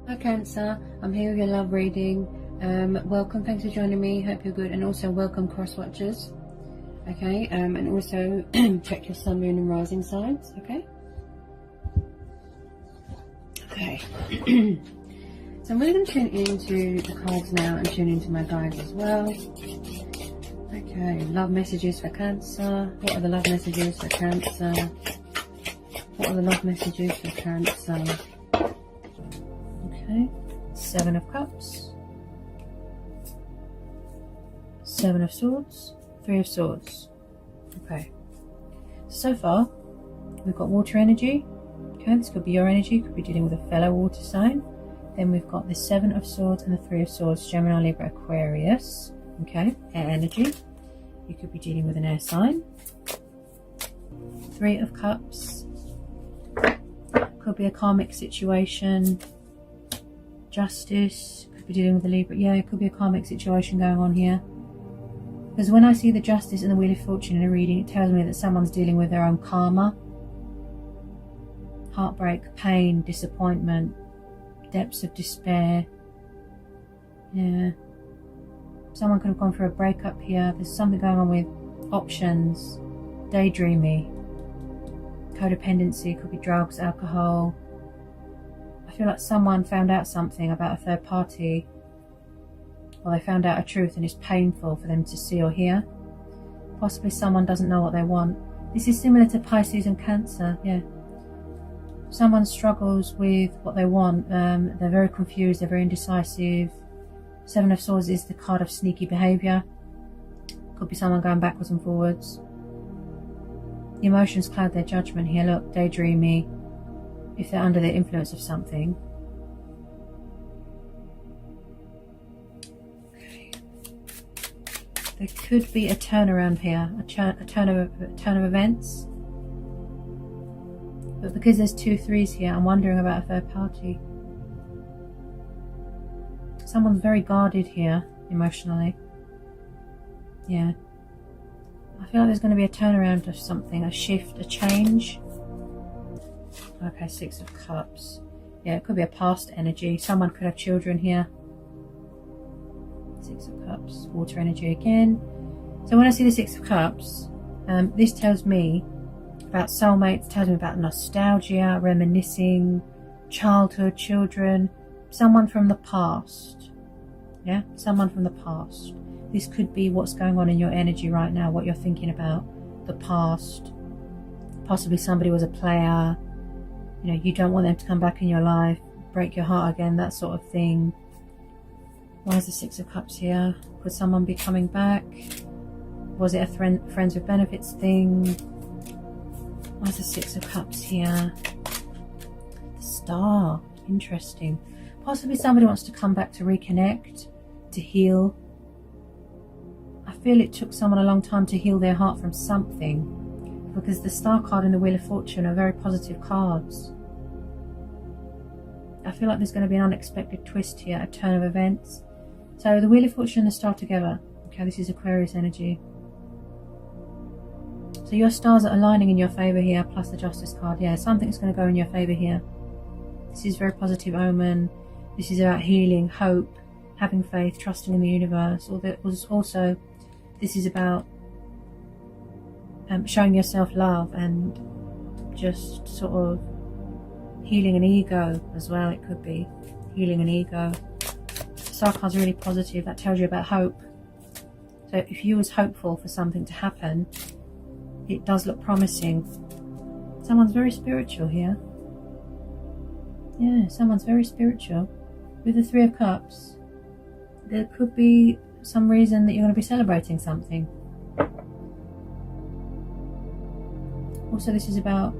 Hi Cancer, I'm here with your love reading. Welcome, thanks for joining me, hope you're good, and also welcome cross watchers. Okay, and also check your sun, moon and rising signs. Okay. So I'm really going to tune into the cards now and tune into my guides as well. Okay, love messages for Cancer. What are the love messages for Cancer? What are the love messages for Cancer? Okay, Seven of Cups, Seven of Swords, Three of Swords. Okay, so far we've got water energy. Okay, this could be your energy, could be dealing with a fellow water sign. Then we've got the Seven of Swords and the Three of Swords, Gemini, Libra, Aquarius. Okay, air energy. You could be dealing with an air sign. Three of Cups. Could be a karmic situation. Justice. Could be dealing with a Libra. Yeah, it could be a karmic situation going on here. Because when I see the Justice and the Wheel of Fortune in a reading, it tells me that someone's dealing with their own karma. Heartbreak, pain, disappointment, depths of despair. Yeah. Someone could have gone for a breakup here. There's something going on with options, daydreamy, codependency, could be drugs, alcohol. I feel like someone found out something about a third party, or they found out a truth and it's painful for them to see or hear. Possibly someone doesn't know what they want. This is similar to Pisces and Cancer, yeah. Someone struggles with what they want. They're very confused, they're very indecisive. Seven of Swords is the card of sneaky behaviour. Could be someone going backwards and forwards. The emotions cloud their judgment here. Look, daydreamy. If they're under the influence of something. Okay. There could be a turnaround here, a turn of events. But because there's 2 3s here, I'm wondering about a third party. Someone's very guarded here, emotionally. Yeah. I feel like there's going to be a turnaround of something, a shift, a change. Okay, Six of Cups. Yeah, it could be a past energy. Someone could have children here. Six of Cups, water energy again. So when I see the Six of Cups, this tells me about soulmates, tells me about nostalgia, reminiscing, childhood, children, someone from the past. Yeah, someone from the past. This could be what's going on in your energy right now, what you're thinking about, the past. Possibly somebody was a player. You know, you don't want them to come back in your life, break your heart again, that sort of thing. Why is the Six of Cups here? Could someone be coming back? Was it a friends with benefits thing? Why is the Six of Cups here? The Star. Interesting. Possibly somebody wants to come back to reconnect, to heal. I feel it took someone a long time to heal their heart from something. Because the Star card and the Wheel of Fortune are very positive cards. I feel like there's going to be an unexpected twist here, a turn of events. So the Wheel of Fortune and the Star together. Okay, this is Aquarius energy. So your stars are aligning in your favour here, plus the Justice card. Yeah, something's going to go in your favour here. This is very positive omen. This is about healing, hope, having faith, trusting in the universe. Also, this is about showing yourself love and just sort of healing an ego as well. It could be healing an ego. The Star card's really positive. That tells you about hope. So if you was hopeful for something to happen, it does look promising. Someone's very spiritual here. Yeah, someone's very spiritual. With the Three of Cups, there could be some reason that you're going to be celebrating something. Also, this is about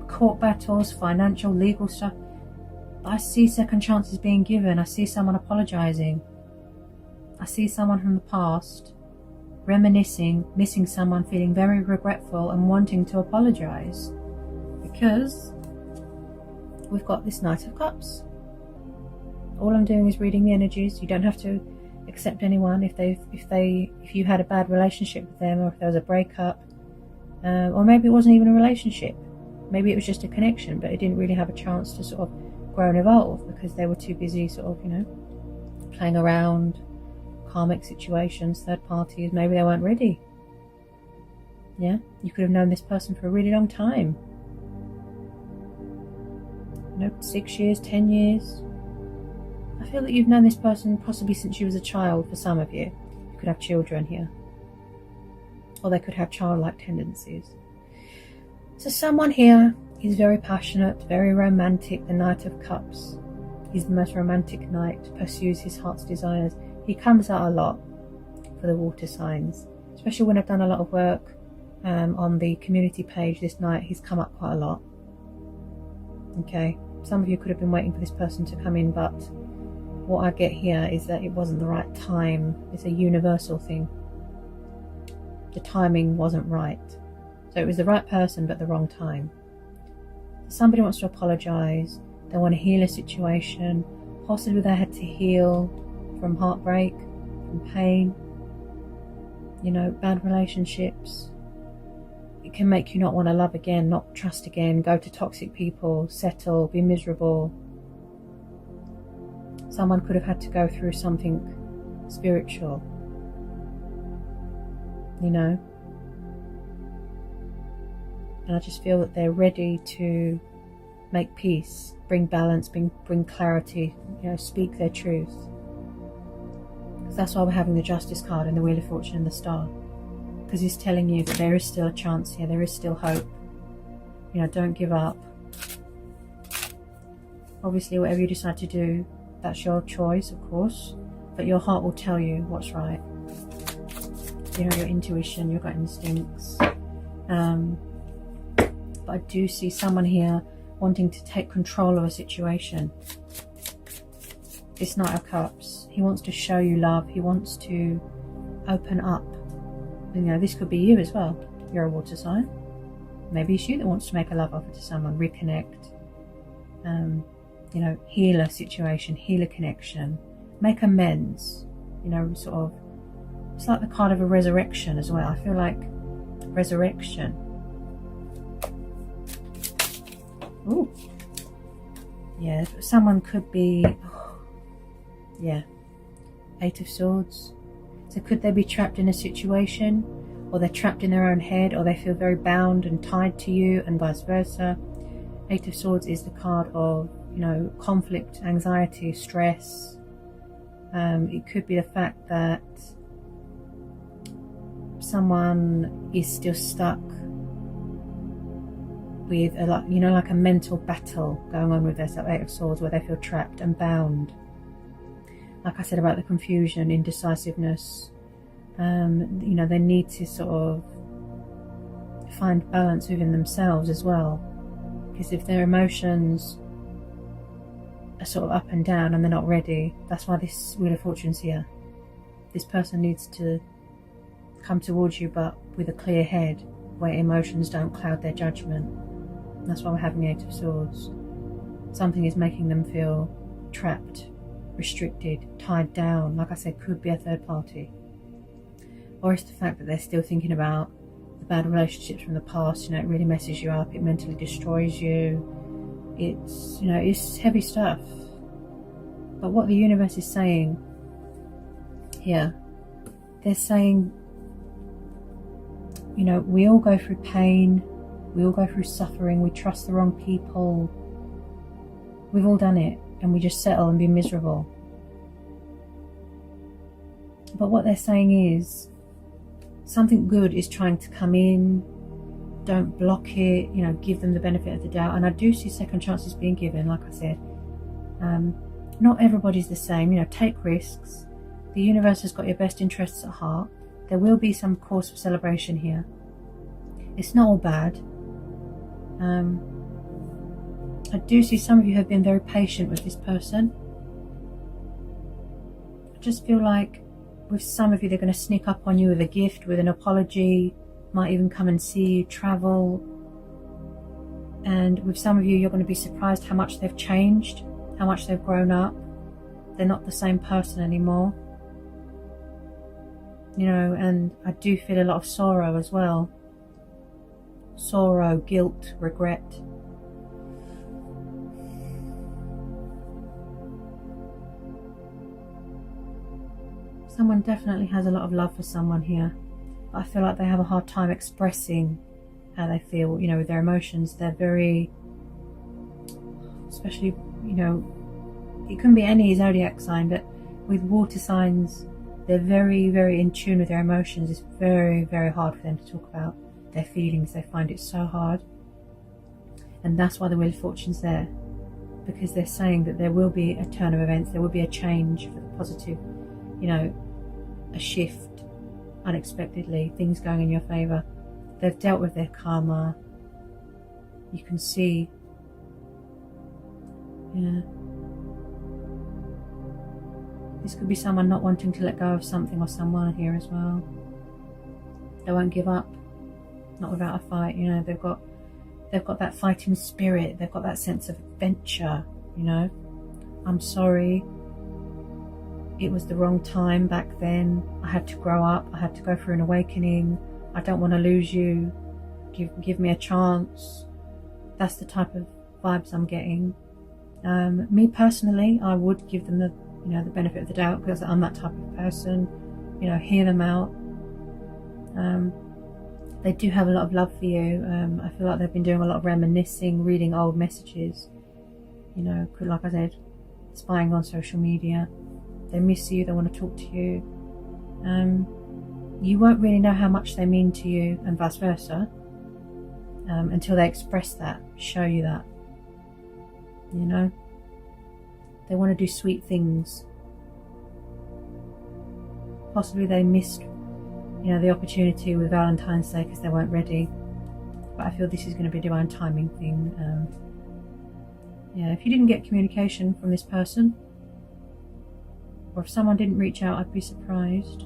court battles, financial, legal stuff. I see second chances being given. I see someone apologising. I see someone from the past reminiscing, missing someone, feeling very regretful and wanting to apologise. Because we've got this Knight of Cups. All I'm doing is reading the energies. You don't have to accept anyone if you had a bad relationship with them, or if there was a breakup. Or maybe it wasn't even a relationship. Maybe it was just a connection, but it didn't really have a chance to sort of grow and evolve, because they were too busy sort of, playing around, karmic situations, third parties. Maybe they weren't ready. Yeah, you could have known this person for a really long time. 6 years, 10 years. I feel that you've known this person possibly since you was a child. For some of you, you could have children here, or they could have childlike tendencies. So someone here is very passionate, very romantic. The Knight of Cups. He's the most romantic knight, pursues his heart's desires. He comes out a lot for the water signs, especially when I've done a lot of work on the community page this night. He's come up quite a lot. Okay, some of you could have been waiting for this person to come in, but what I get here is that it wasn't the right time. It's a universal thing. The timing wasn't right. So it was the right person, but the wrong time. Somebody wants to apologize. They want to heal a situation. Possibly they had to heal from heartbreak, from pain, bad relationships. It can make you not want to love again, not trust again, go to toxic people, settle, be miserable. Someone could have had to go through something spiritual, and I just feel that they're ready to make peace, bring balance, bring clarity, speak their truth. Because that's why we're having the Justice card and the Wheel of Fortune and the Star. Because he's telling you that there is still a chance here, there is still hope. Don't give up. Obviously, whatever you decide to do, that's your choice, of course. But your heart will tell you what's right. Your intuition, your gut instincts. But I do see someone here wanting to take control of a situation. This Knight of Cups, he wants to show you love. He wants to open up. This could be you as well. You're a water sign. Maybe it's you that wants to make a love offer to someone, reconnect, heal a situation, heal a connection, make amends, sort of. It's like the card of a resurrection as well. I feel like resurrection. Ooh. Yeah, someone could be, Eight of Swords. So could they be trapped in a situation, or they're trapped in their own head, or they feel very bound and tied to you, and vice versa. Eight of Swords is the card of, conflict, anxiety, stress. It could be the fact that someone is still stuck with like a mental battle going on with their Eight of Swords, where they feel trapped and bound. Like I said about the confusion, indecisiveness, they need to sort of find balance within themselves as well. Because if their emotions are sort of up and down and they're not ready, that's why this Wheel of Fortune's here. This person needs to come towards you, but with a clear head, where emotions don't cloud their judgment. That's why we're having the Eight of Swords. Something is making them feel trapped, restricted, tied down. Like I said, could be a third party, or it's the fact that they're still thinking about the bad relationships from the past. It really messes you up, it mentally destroys you. It's it's heavy stuff. But what the universe is saying here, they're saying, we all go through pain, we all go through suffering, we trust the wrong people, we've all done it, and we just settle and be miserable. But what they're saying is, something good is trying to come in. Don't block it, give them the benefit of the doubt. And I do see second chances being given, like I said. Not everybody's the same, take risks. The universe has got your best interests at heart. There will be some cause for celebration here. It's not all bad. I do see some of you have been very patient with this person. I just feel like with some of you, they're going to sneak up on you with a gift, with an apology, might even come and see you, travel. And with some of you, you're going to be surprised how much they've changed, how much they've grown up. They're not the same person anymore. And I do feel a lot of sorrow as well. Sorrow, guilt, regret. Someone definitely has a lot of love for someone here, but I feel like they have a hard time expressing how they feel, you know, with their emotions. They're very, especially, you know, it can be any zodiac sign, but with water signs, they're very, very in tune with their emotions. It's very, very hard for them to talk about their feelings. They find it so hard. And that's why the Wheel of Fortune's there, because they're saying that there will be a turn of events, there will be a change for the positive, you know, a shift unexpectedly, things going in your favour. They've dealt with their karma. You can see, yeah. This could be someone not wanting to let go of something or someone here as well. They won't give up, not without a fight. You know, they've got that fighting spirit. They've got that sense of adventure. You know, I'm sorry. It was the wrong time back then. I had to grow up. I had to go through an awakening. I don't want to lose you. Give me a chance. That's the type of vibes I'm getting. Me personally, I would give them the benefit of the doubt, because I'm that type of person. You know, hear them out. They do have a lot of love for you. I feel like they've been doing a lot of reminiscing, reading old messages. You know, like I said, spying on social media. They miss you. They want to talk to you. You won't really know how much they mean to you, and vice versa, until they express that, show you that. You know, they want to do sweet things. Possibly they missed, you know, the opportunity with Valentine's Day because they weren't ready. But I feel this is going to be a divine timing thing. Yeah, if you didn't get communication from this person, or if someone didn't reach out, I'd be surprised.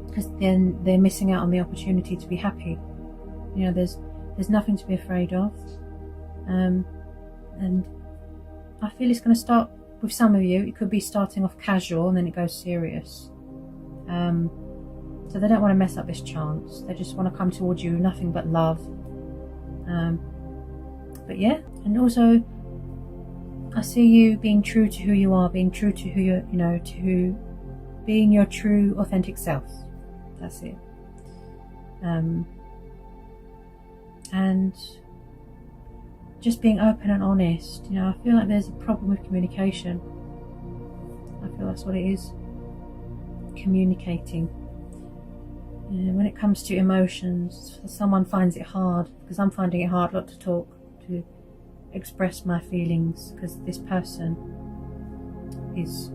Because then they're missing out on the opportunity to be happy. You know, there's nothing to be afraid of. And I feel it's going to start with some of you. It could be starting off casual and then it goes serious. So they don't want to mess up this chance. They just want to come towards you with nothing but love. But yeah, and also I see you being true to who you are, being true to who you, you know, to being your true, authentic self. That's it. And just being open and honest. You know, I feel like there's a problem with communication. I feel that's what it is. Communicating. You know, when it comes to emotions, someone finds it hard, because I'm finding it hard not to talk, to express my feelings, because this person is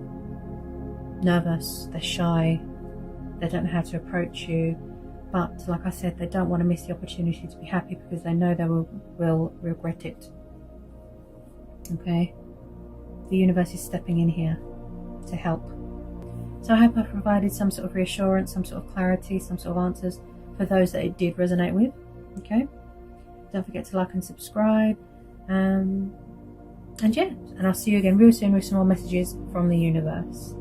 nervous, they're shy, they don't know how to approach you. But like I said, they don't want to miss the opportunity to be happy, because they know they will regret it. Okay? The universe is stepping in here to help. So I hope I've provided some sort of reassurance, some sort of clarity, some sort of answers for those that it did resonate with. Okay? Don't forget to like and subscribe. And yeah, and I'll see you again real soon with some more messages from the universe.